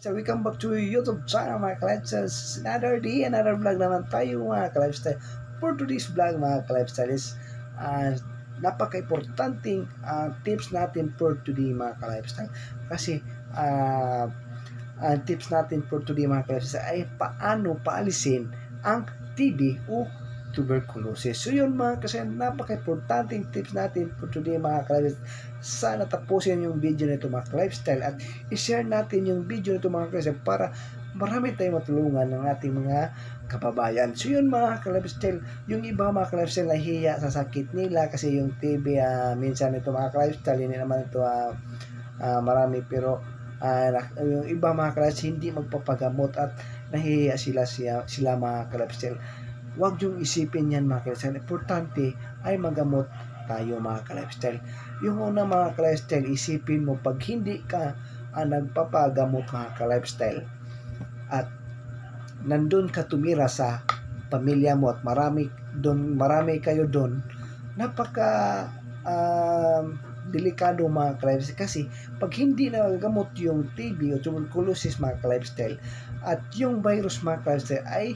ka-lifestyle. Welcome back to YouTube channel mga ka-lifestyle. Another day, another vlog naman tayo mga ka-lifestyle. For today's vlog mga ka-lifestyle is napaka-importanting tips natin for today mga ka-lifestyle. Kasi tips natin for today mga ka-lifestyle ay paano paalisin ang TB o tuberculosis. So yun mga kasi napaka-importanting tips natin for today mga ka-lifestyle. Sana tapusin yung video nito mga ka-lifestyle at i-share natin yung video nito mga ka-lifestyle para marami tayong matulungan ng ating mga kababayan. So yun mga ka-lifestyle, yung iba mga ka-lifestyle nahihiya sa sakit nila kasi yung TB minsan ito mga ka-lifestyle hindi naman ito marami pero yung iba mga ka-lifestyle hindi magpapagamot at nahihiya sila mga ka-lifestyle. Huwag yung isipin yan mga ka-lifestyle. Importante ay magamot tayo mga ka-lifestyle. Yung una mga ka-lifestyle, isipin mo pag hindi ka nagpapagamot mga ka-lifestyle at nandun ka tumira sa pamilya mo at marami kayo doon, napaka delikado mga ka-lifestyle kasi pag hindi nagagamot yung TB o tuberculosis mga ka-lifestyle at yung virus mga ka-lifestyle ay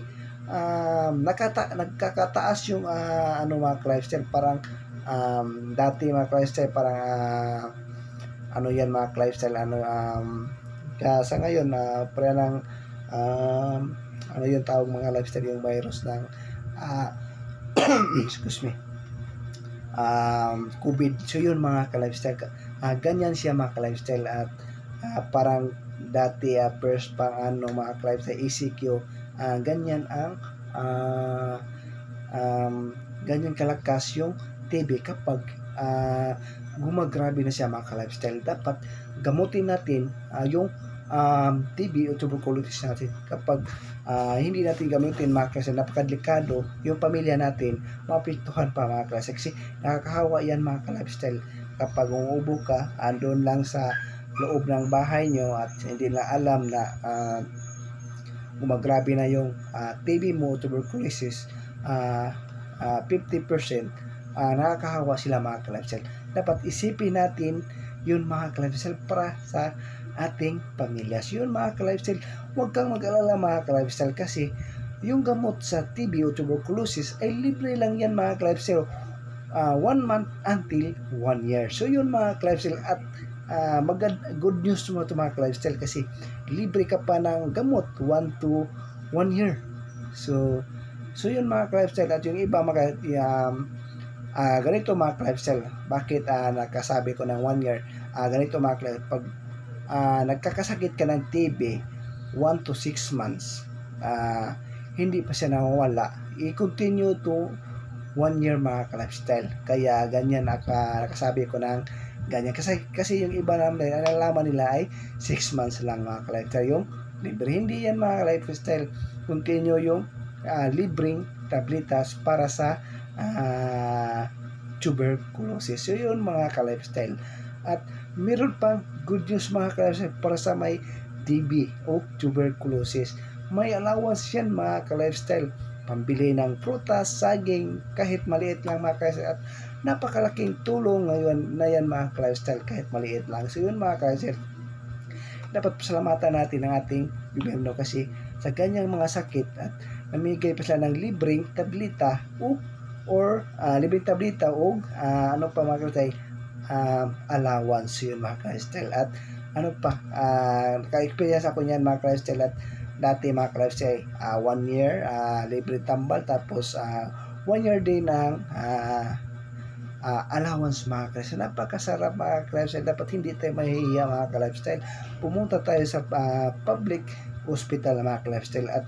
nagkakataas yung mga ka-lifestyle parang dati mga ka-lifestyle parang yan mga ka-lifestyle sa ngayon para ng yung tawag mga lifestyle yung virus ng excuse me COVID. So yun mga ka-lifestyle ganyan siya mga ka-lifestyle at parang dati first pang mga ka-lifestyle ECQ ganyan ang ganyan kalakas yung TB kapag gumagrabe na siya mga ka-lifestyle. Dapat gamutin natin yung TB o tuberculosis natin. Kapag hindi natin gamitin mga ka-lifestyle, napakadelikado yung pamilya natin, mapituhan pa mga ka-lifestyle kasi nakakahawa yan mga ka-lifestyle. Kapag umuubo ka, andun lang sa loob ng bahay nyo at hindi na alam na gumagrabe na yung TB mo, tuberculosis 50%, nakakahawa sila mga ka-lifestyle. Dapat isipin natin yun mga ka-lifestyle para sa ating pamilya. So yun mga ka-lifestyle, huwag kang mag-alala mga ka-lifestyle kasi yung gamot sa TB o tuberculosis ay libre lang yan mga ka-lifestyle 1 month until 1 year. So yun mga ka-lifestyle at good news mo ito mga ka-lifestyle kasi libre ka pa ng gamot 1 to 1 year. So yun mga ka-lifestyle at yung iba ganito mga ka-lifestyle, bakit nakasabi ko ng 1 year, ganito mga ka-lifestyle, pag nagkakasakit ka ng TB 1 to 6 months hindi pa siya nawawala, i-continue to 1 year mga ka-lifestyle. Kaya ganyan nakasabi ko ng ganyan kasi yung iba naman nalalaman nila ay 6 months lang mga ka-lifestyle yung libre. Hindi yan mga ka-lifestyle, continue yung libreng tabletas para sa tuberculosis. So yun mga ka-lifestyle. At meron pang good news mga ka-lifestyle para sa may TB o tuberculosis. May allowance yan mga ka-lifestyle, pambili ng prutas, saging, kahit maliit lang mga ka-lifestyle. At napakalaking tulong ngayon na yan mga ka-lifestyle kahit maliit lang. So yun mga ka-lifestyle, dapat pasalamatan natin ang ating gobyerno kasi sa ganyang mga sakit at namigay pa sila ng libreng tableta or libreng tableta o ano pa mga ka-lifestyle, allowance yun mga ka-lifestyle. At ano pa, naka-experience ako niyan mga ka-lifestyle at dati mga ka-lifestyle 1 year libre tambal tapos 1 year din ng allowance mga ka-lifestyle. Napakasarap mga ka-lifestyle. Dapat hindi tayo mahihiya mga ka-lifestyle. Pumunta tayo sa public hospital mga ka-lifestyle at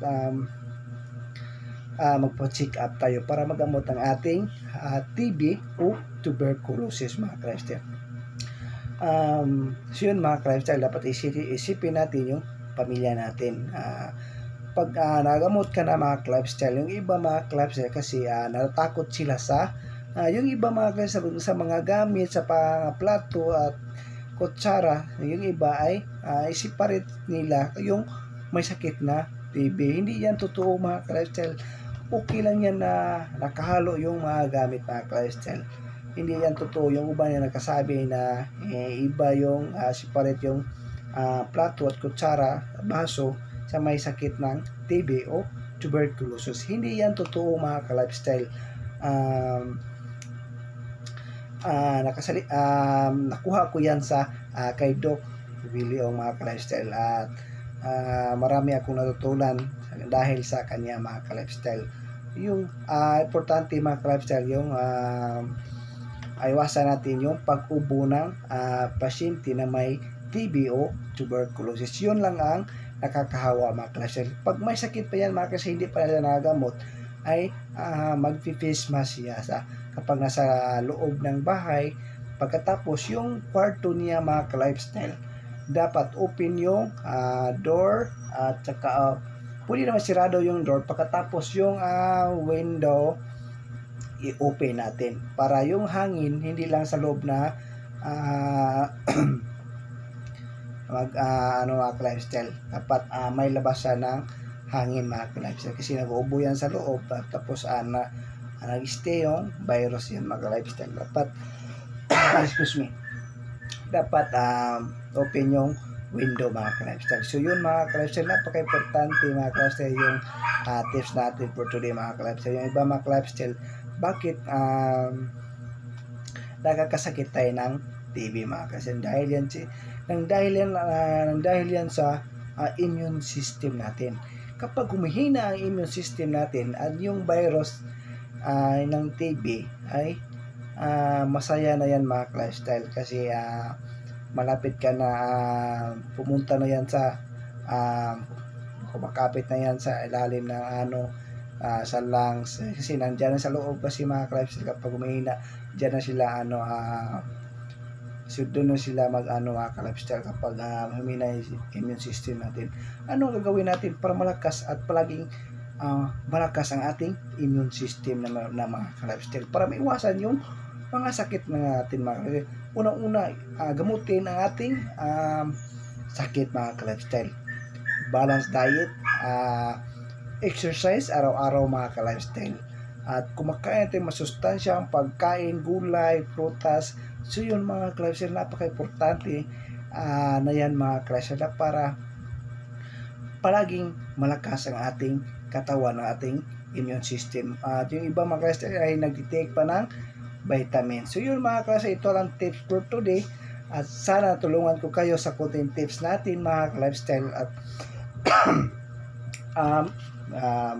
magpa-check up tayo para magamot ang ating TB o tuberculosis mga ka-lifestyle. So yun mga ka-lifestyle, dapat isipin natin yung pamilya natin. Pag nagamot ka na mga ka-lifestyle, yung iba mga ka-lifestyle kasi natatakot sila sa yung iba mga ka-lifestyle sa mga gamit, sa plato at kutsara. Yung iba ay isiparate nila yung may sakit na TB. Hindi yan totoo mga ka-lifestyle. Okay lang yan na nakahalo yung mga gamit mga ka-lifestyle. Hindi yan totoo. Yung iba na nagkasabi na iba yung separate yung plato at kutsara, baso sa may sakit ng TB o tuberculosis. Hindi yan totoo mga ka-lifestyle. Nakuha ko yan sa kay Doc Willie o mga ka-lifestyle, at marami akong natutunan dahil sa kanya mga ka-lifestyle. Yung importante mga ka-lifestyle, yung iwasan natin yung pag-ubo ng pasyente na may TB o tuberculosis. Yun lang ang nakakahawa mga ka-lifestyle. Pag may sakit pa yan mga kasi hindi pa nila nagagamot, ay mag-face mask siya kapag nasa loob ng bahay. Pagkatapos yung kwarto niya mga ka-lifestyle, dapat open yung door, at saka pwede naman sirado yung door. Pagkatapos yung window i-open natin para yung hangin hindi lang sa loob na mga ka-lifestyle. Dapat may labasan ng hangin mga ka-lifestyle, kasi nag-uubo yan sa loob, tapos nag-stay yung virus yan mga ka-lifestyle. Dapat dapat open yung window mga ka-lifestyle. So yun mga ka-lifestyle, napaka-importante mga ka-lifestyle yung tips natin for today mga ka-lifestyle. Yung iba mga ka-lifestyle, bakit nakakasakit tayo ng TB mga ka-lifestyle? Dahil yan sa immune system natin. Kapag humihina ang immune system natin at yung virus ng TB ay masaya na yan mga ka-lifestyle, kasi malapit ka na pumunta na yan sa kumakapit na yan sa ilalim ng sa lungs, kasi nandiyan na sa loob kasi mga ka-lifestyle. Kapag humihina, diyan na sila so doon na sila mga ka-lifestyle kapag humina yung immune system natin. Ano gagawin natin para malakas at palaging malakas ang ating immune system na mga ka-lifestyle, para maiwasan yung mga sakit na natin mga ka-lifestyle? Unang-una, gamutin ang ating sakit mga ka-lifestyle. Balanced diet, exercise araw-araw mga ka-lifestyle, at kumakain natin masustansyang pagkain, gulay, prutas. So yun mga ka-lifestyle, napaka-importante na yan mga ka-lifestyle, para palaging malakas ang ating katawan, ng ating immune system. At yung iba mga ka-lifestyle ay nag-take pa ng vitamin. So yun mga ka-lifestyle, ito lang tips for today, at sana tulungan ko kayo sa konting tips natin mga ka-lifestyle. At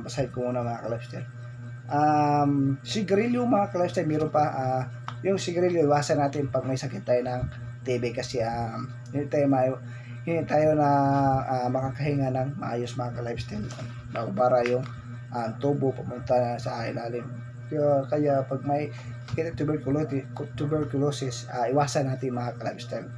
basahin ko muna mga ka-lifestyle. Sigarilyo mga ka-lifestyle, meron pa yung sigarilyo, iwasan natin pag may sakit tayo ng TB, kasi hindi tayo na makakahinga ng maayos mga ka-lifestyle, para yung tubo pumunta sa ilalim. Kaya pag may tuberculosis, iwasan natin mga ka-lifestyle.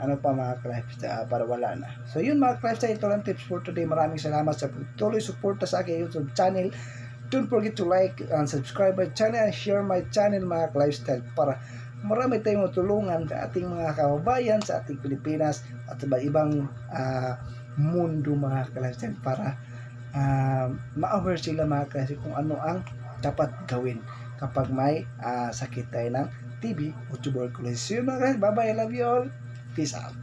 Ano pa mga ka-lifestyle, para wala na. So yun mga ka-lifestyle, ito lang tips for today. Maraming salamat sa tuloy suporta sa aking YouTube channel. Don't forget to like and subscribe my channel and share my channel mga ka-lifestyle, para marami tayong matulungan sa ating mga kababayan sa ating Pilipinas at sa ibang mundo mga ka-lifestyle, para ma-aware sila mga ka-lifestyle kung ano ang dapat gawin kapag may sakit tayo ng TB o tuberculosis. So yun mga ka-lifestyle, bye bye, I love you all. Peace out.